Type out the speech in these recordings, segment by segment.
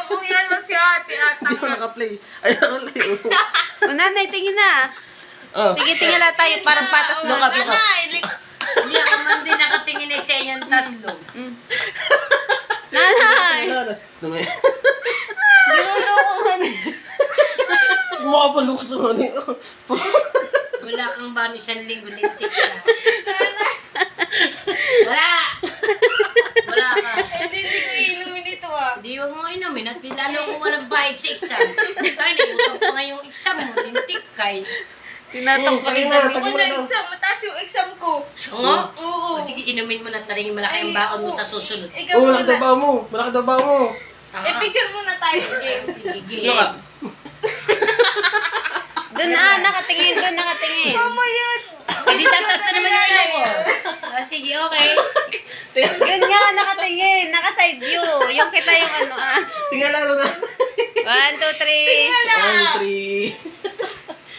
kuya na si ate ata. Hindi ko naka-play. Ay, naka-play. O nanay, tingin na. Oh. Sige, tingin lang tayo. Parang patas na. Look up, look up. Hindi ka man din nakatingin na sa inyong tatlo. Nanay! Dumay. Niloloko ka na. Makapalok sa mani. Wala kang ba isang linggo lintik ka. Wala! Wala ka. Hindi ko inumin ito ah. Hindi huwag mo inumin at lalo kung walang bayad sa exam. Tayo nag-utang pa nga yung exam mo, lintik kay. Tinatangkalin na. na. Ako na exam, mataas yung exam ko. Oo? Oo. O sige, inumin mo na taringin malaki ang baon mo sa susunod. Ikaw Oh, malaki muna. daw ba mo? Malaki daw ba mo? Picture muna tayo, James. Sige, Look up. Doon nakatingin. Doon nakatingin. Mama yun. Hindi tatas na naman yung ako. Sige, okay. Doon nga nakatingin. Naka-side view. Yung kita yung ano Tingnan lang na. 1, 2, 3. 1, 3.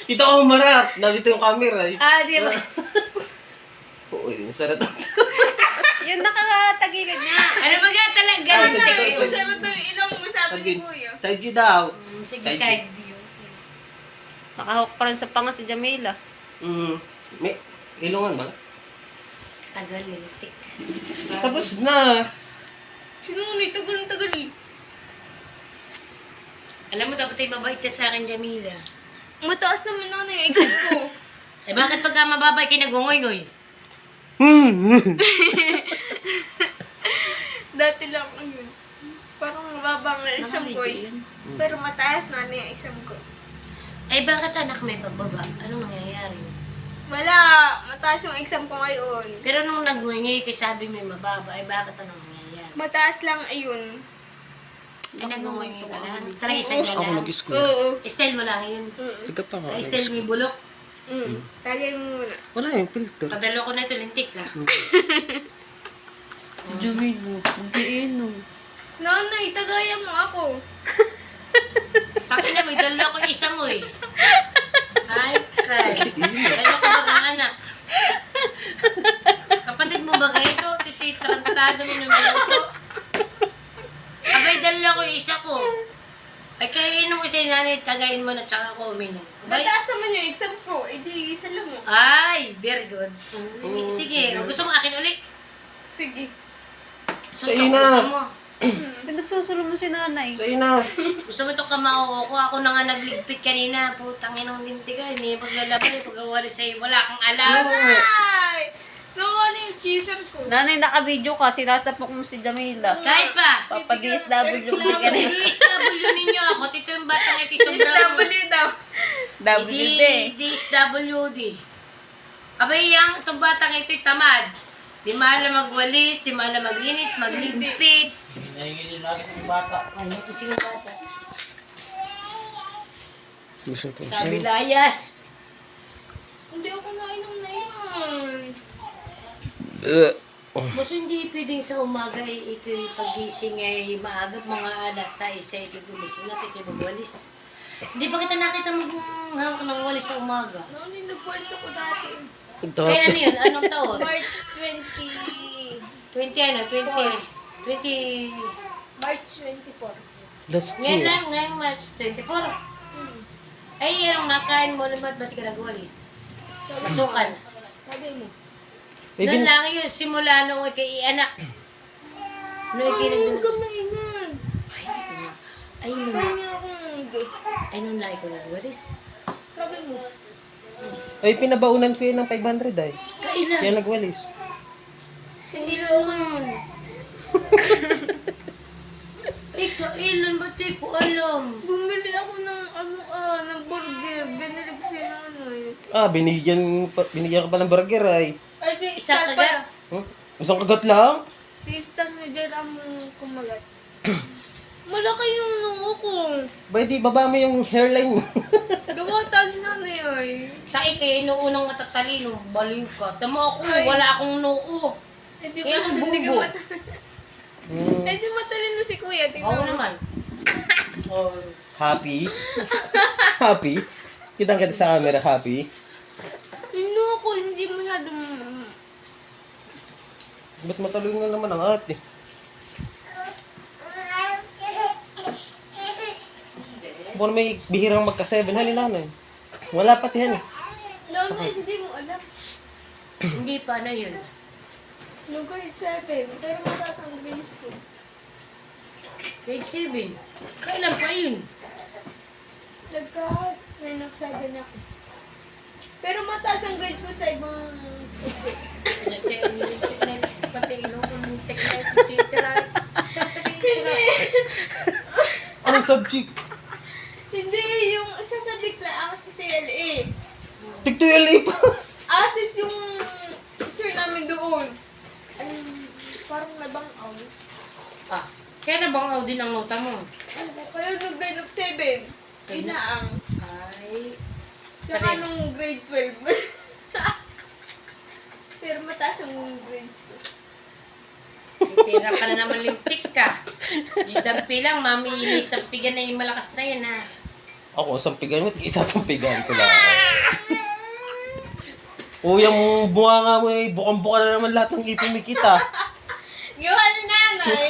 Dito ako humarap. Nalito yung camera eh. Di ba? Oo, yun. Sarap. Yung nakatagilid nga. Ano ba nga talaga? Ah, Ganun sige, tayo. sige. Sabi ito, ilang masabi ni Kuya. Side view daw. Sige, side view. Nakahawak pa rin sa panga si Jamila. May ilungan ba? Tagal, lintik. Tapos na. Sino mo ito? Ganun tagal eh. Alam mo, dapat ay mabait ka sa akin, Jamila. Mataas naman na yung exam ko. Eh bakit pagka mababay kinagungoy-ngoy? Dati lang yun. Parang mababa ang exam ko eh. Pero mataas na yung exam ko. Eh bakit anak may pagbaba? Anong nangyayari? Wala. Mataas yung exam ko ngayon. Pero nung nagungoy kay sabi may mababa, eh bakit anong nangyayari? Mataas lang ayun. Eh nagungoy ka lang. Talaga isa dyan Ako lang. nag-school. Oo. Style mo lang yun. Sigat pa nga. Style may bulok. Tagay mo muna. Wala yung filter. Padalo ko na ito, lintik ka. Si Jamila. Hindi inom. Nanay, tagayan mo ako. Pakin na mo, dalo ko isa mo eh. Ay, kay. Dalo ko ba ang anak? Kapatid mo ba kayo ito? Tititrantado mo ng minuto. Abay, dalo ko isa ko. Ay, kaya inom ko sa nanay, tagayin mo na tsaka ako uminom. Abay, Mataas naman yung exam ko. Eh di, isa lang mo. ay, very good. Sige, gusto mo akin ulit? Sige. Suntok, Sa'yo na. gusto mo. Pinagsusulo mo si nanay. Sa'yo na. Gusto mo ito kamao ko. Ako na nga nagligpit kanina. Putang inong linti ka. Hindi paglalaban, pag-awali sa'yo. Wala kang alam. Ay! So, ano yung cheeser ko? Nanay, naka-video ka. Sinasapok mo si Jamila. Kahit pa. Papa-DSW ka rin. DSW ninyo ako. Tito yung batang ito sobrang... SW daw. WD. DSWD. Abay, itong batang ito'y tamad. Di mahala magwalis, di mahala maglinis, magligpit. Nahingin lagi ng bata. Ay, ito sila bata. Gusto ko Sabi layas. Hindi ako nainom na yan. Basta hindi pwedeng sa umaga ito'y pagising ay maaga, mga alas 6 ay gugulisin natin kayo magwalis. Hindi pa kita nakita hawak ng walis sa umaga. Noon yung nag-course ako dati. Kaya ano yun? Anong taon? March 20... 20 ano? 20... March 24. Last Ngayon year. lang, ngayong March 24. Ay, anong nakain mo naman, ba't ka nagwalis? Masukan. Sabi mo. Noon lang yun, simula nung kay anak. Noong ikay Huwag ka nagwalis. maingan. Ay, nung Sabi niya akong good. ay, nung lang ko nagwalis. Sabi mo. Ay, pinabaunan ko yun ng 500 ay. Kailan? Kaya nagwalis. Kailan nun? Ay, kailan ba't di ko alam? Bumili ako ng ng burger. Binili ko siya ng ano eh. Binigyan ka pa ng burger ay. Ay, si Isang Star kagat? Huh? Isang kagat lang? Si Star na dyan ang kumagat. Malaki yung nungo ko. Ba, di baba mo yung hairline mo. Gawa tali na na yun. Tayo kayo nung unang matatalino, baliw ka. Tama ako, wala akong noo. Eh di Kaya ba ang hindi ka bubo. Eh di matalino si Kuya. Oo Tingnan mo. naman. Oh. Happy? Happy? Kitang kita sa camera, happy? Yung nungo ko hindi masyadong... Ba't matalong na naman ang ate? po may bihirang magka-7. Halina na. Wala pati yan. Nanay, hindi mo alam. Hindi pa na yun. Nung grade 7, pero mataas ang grades ko. Grade 7. Kailan pa yun? Nagka-9 of 7 ako. Pero mataas ang grades mo sa ibang subject. Pati ilong ko ng titira. Anong subject? Hindi, yung sasabik lang ako sa TLA. Tig-2LA pa. Asis yung teacher namin doon. Ay, parang nabang out. Ah, kaya nabangaw din ang nota mo. Kaya nung grade of 7, inaang. Ay, Saka sabi, nung grade 12. Pero mataas ang grades ko. titira ka na naman lintik ka. Yung dampi lang, mami, inisampigan na yung malakas na yan ha. Ako, sampigan mo, isasampigan ko lang. Yung bunga nga mo, bukang-buka na naman lahat ng ipin mo kita. Gawa ni nanay.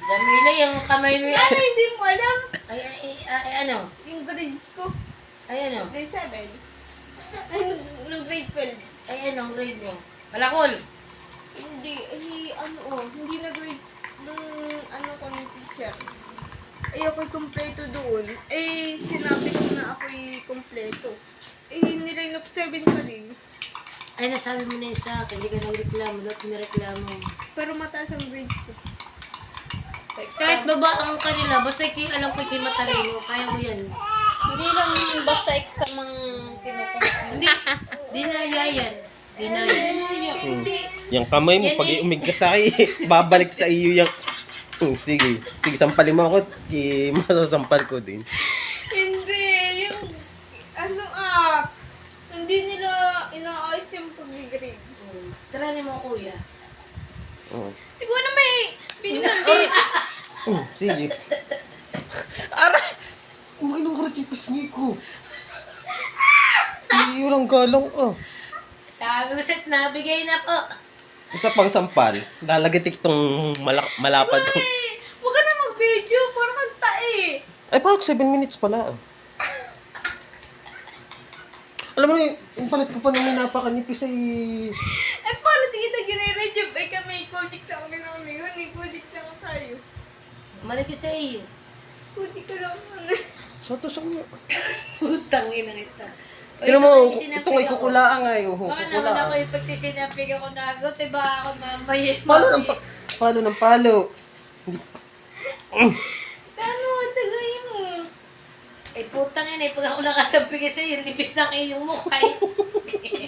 Jamila, yung kamay mo yung... Nanay, hindi mo alam. Ay, ano? Yung grades ko. Ay, ano? Grade 7. Ay, nung grade 12. Ay, anong grade mo? Malakol. Hindi, hindi na grades nung ko ng teacher. Ay, ako'y kompleto doon. Eh, sinabi ko na ako'y kompleto. Eh, niline of 7 pa rin. Ay, nasabi mo na yun sa akin. Hindi ka nagreklamo. Dapat nireklamo. Pero mataas ang grades ko. Kahit baba ang kanila, basta alam ko kayo matalino. Kaya mo yan. Hindi lang basta exam ang kinukuha. Hindi na yan. Hindi na yan. Yung kamay mo, pag umigkas sa akin, babalik sa iyo yung... sige. Sige, sampalin mo ako. Masasampal ko din. Hindi, yung hindi nila inaayos yung pag-grades. Tara mo, kuya. Oh. Siguro na may binanggit. Sige. Aray! Umakilang ka rin yung pisngi ko. Hindi lang galang Sabi ko set na, bigay na po. Isa pang sampal, lalagatik tong malapad ko. Huwag ka na mag-video, parang kanta eh. Ay, bakit 7 minutes pala? Alam mo, yung palit ko pa naman napakanipis ay... Eh, paano di kita gire-rejob? Eh, kami, project lang kami naman yun. May project lang tayo. Malaki sa iyo. Project ka lang naman. Sato sa mga... Putang ina kita. Tignan mo, ito nga ikukulaan nga yung Baka naman ako yung pagtisinapig ako nagot, diba ako mamaya. Palo ng palo. Ano, tagay mo. Eh putang ina, pag ako nakasampig sa iyo, nipis ng iyong mukha eh.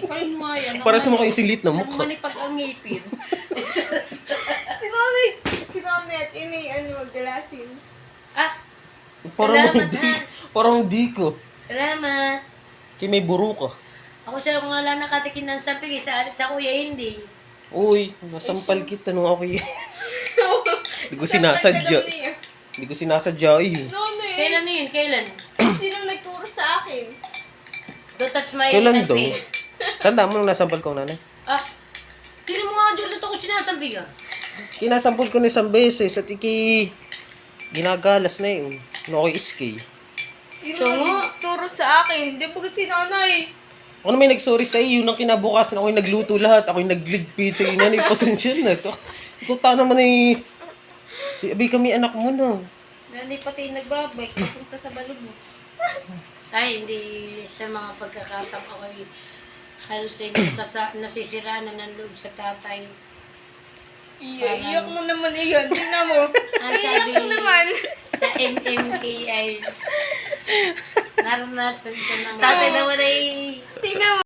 Parang mo yan. Para sa mga silit na mukha. Manipag ang ngipin. Sinami at ini, galasin. Ah, Parang salamat hindi. ha. Parang hindi ko. Salamat. Kaya may buro ka. Ako siya kung wala nakatikin ng sampig, sa alit sa kuya hindi. Uy, nasampal kita nung ako yun. Hindi ko sinasadya. Hindi ko sinasadya yun. No, Kailan na yun? Kailan? Sino nagturo sa akin? Don't touch my Kailan daw? face. Tanda mo nung nasampal ko nanay. Ah, tira mo nga dyan ako sinasampig ah. Kinasampal ko na isang beses at ginagalas na yun. Ano ako iskay. Sino So, nagturo sa akin? Di ba si nanay? Ako na may nag-sorry sa iyo nang kinabukasan ako yung nagluto lahat. Ako yung nagligpit sa iyo nanay. Pasensya na ito. Ikuta naman eh. Abi kami anak mo na. Nanay pati nagbabike papunta sa balog mo. Ay, hindi sa mga pagkakataon ako halos ay nasisiraan na ng loob sa tatay. Iyak mo naman iyan. Tingnan mo. Ang sabi naman. sa MMK ay naranasan ko ng Tatay naman ay Tingnan mo.